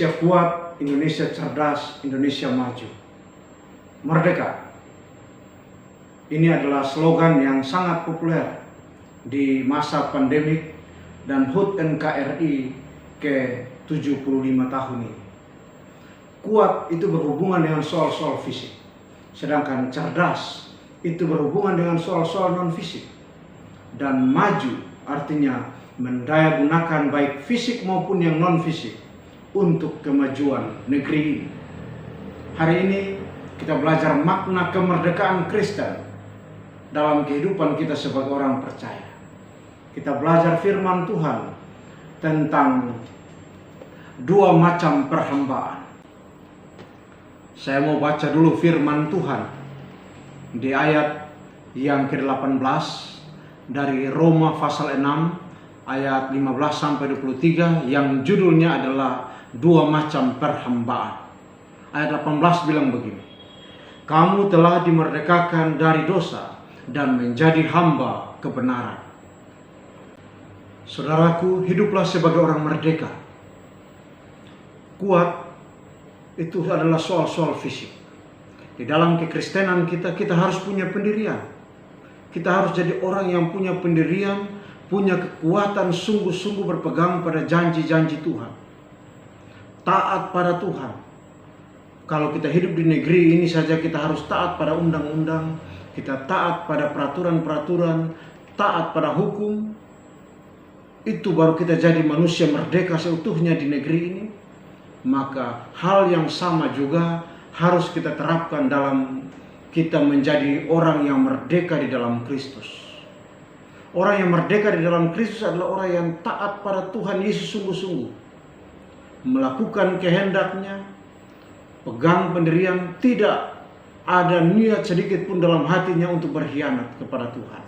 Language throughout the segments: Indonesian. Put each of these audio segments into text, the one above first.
Indonesia kuat, Indonesia cerdas, Indonesia maju. Merdeka. Ini adalah slogan yang sangat populer di masa pandemik dan HUT NKRI ke-75 tahun ini. Kuat itu berhubungan dengan soal-soal fisik, sedangkan cerdas itu berhubungan dengan soal-soal non-fisik. Dan maju artinya mendayagunakan baik fisik maupun yang non-fisik untuk kemajuan negeri ini. Hari ini kita belajar makna kemerdekaan Kristen dalam kehidupan kita sebagai orang percaya. Kita belajar firman Tuhan tentang dua macam perhambaan. Saya mau baca dulu firman Tuhan di ayat yang ke-18 dari Roma pasal 6 ayat 15 sampai 23 yang judulnya adalah dua macam perhambaan. Ayat 18 bilang begini: kamu telah dimerdekakan dari dosa dan menjadi hamba kebenaran. Saudaraku, hiduplah sebagai orang merdeka. Kuat itu adalah soal-soal fisik. Di dalam kekristenan kita harus punya pendirian. Kita harus jadi orang yang punya pendirian, punya kekuatan, sungguh-sungguh berpegang pada janji-janji Tuhan. Taat pada Tuhan. Kalau kita hidup di negeri ini saja kita harus taat pada undang-undang, kita taat pada peraturan-peraturan, taat pada hukum. Itu baru kita jadi manusia merdeka seutuhnya di negeri ini. Maka hal yang sama juga harus kita terapkan dalam kita menjadi orang yang merdeka di dalam Kristus. Orang yang merdeka di dalam Kristus adalah orang yang taat pada Tuhan Yesus sungguh-sungguh. Melakukan kehendaknya, pegang pendirian, tidak ada niat sedikit pun dalam hatinya untuk berkhianat kepada Tuhan.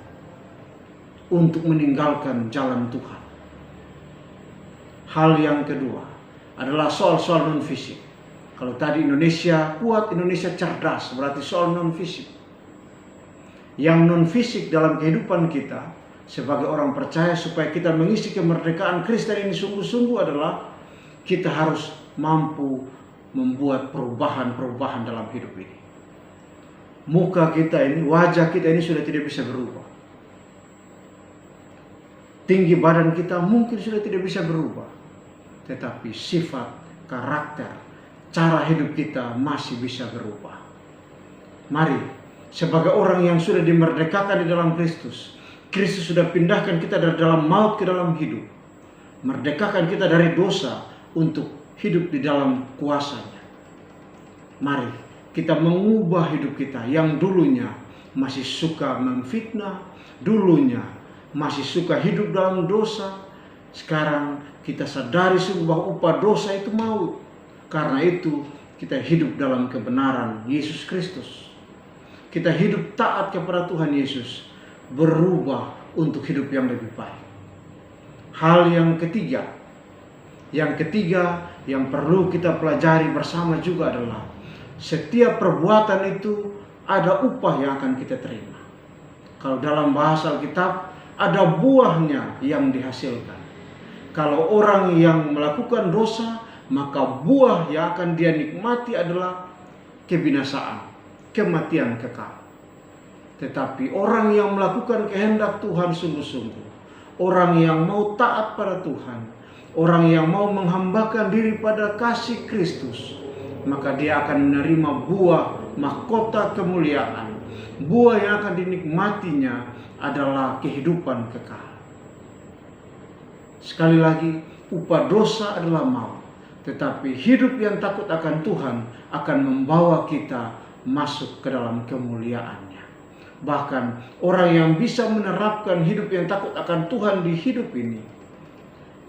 Untuk meninggalkan jalan Tuhan. Hal yang kedua adalah soal-soal non-fisik. Kalau tadi Indonesia kuat, Indonesia cerdas, berarti soal non-fisik. Yang non-fisik dalam kehidupan kita sebagai orang percaya supaya kita mengisi kemerdekaan Kristen ini sungguh-sungguh adalah kita harus mampu membuat perubahan-perubahan dalam hidup ini. Muka kita ini, wajah kita ini sudah tidak bisa berubah. Tinggi badan kita mungkin sudah tidak bisa berubah. Tetapi sifat, karakter, cara hidup kita masih bisa berubah. Mari, sebagai orang yang sudah dimerdekakan di dalam Kristus, Kristus sudah pindahkan kita dari dalam maut ke dalam hidup. Merdekakan kita dari dosa untuk hidup di dalam kuasanya. Mari kita mengubah hidup kita yang dulunya masih suka memfitnah, dulunya masih suka hidup dalam dosa. Sekarang kita sadari sungguh bahwa upah dosa itu maut. Karena itu kita hidup dalam kebenaran Yesus Kristus. Kita hidup taat kepada Tuhan Yesus, berubah untuk hidup yang lebih baik. Hal yang ketiga yang perlu kita pelajari bersama juga adalah setiap perbuatan itu ada upah yang akan kita terima. Kalau dalam bahasa Alkitab ada buahnya yang dihasilkan. Kalau orang yang melakukan dosa, maka buah yang akan dia nikmati adalah kebinasaan, kematian kekal. Tetapi orang yang melakukan kehendak Tuhan sungguh-sungguh, orang yang mau taat pada Tuhan, orang yang mau menghambakan diri pada kasih Kristus, maka dia akan menerima buah mahkota kemuliaan. Buah yang akan dinikmatinya adalah kehidupan kekal. Sekali lagi, upah dosa adalah maut. Tetapi hidup yang takut akan Tuhan akan membawa kita masuk ke dalam kemuliaannya. Bahkan orang yang bisa menerapkan hidup yang takut akan Tuhan di hidup ini,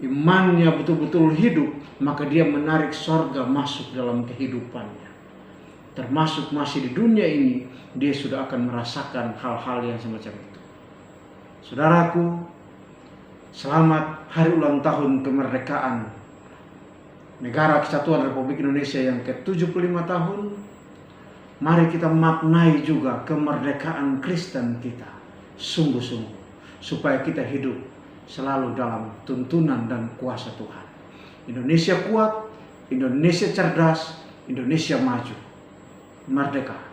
imannya betul-betul hidup, maka dia menarik sorga masuk dalam kehidupannya. Termasuk masih di dunia ini, dia sudah akan merasakan hal-hal yang semacam itu. Saudaraku, selamat hari ulang tahun kemerdekaan Negara Kesatuan Republik Indonesia yang ke-75 tahun. Mari kita maknai juga kemerdekaan Kristen kita sungguh-sungguh, supaya kita hidup selalu dalam tuntunan dan kuasa Tuhan. Indonesia kuat, Indonesia cerdas, Indonesia maju. Merdeka!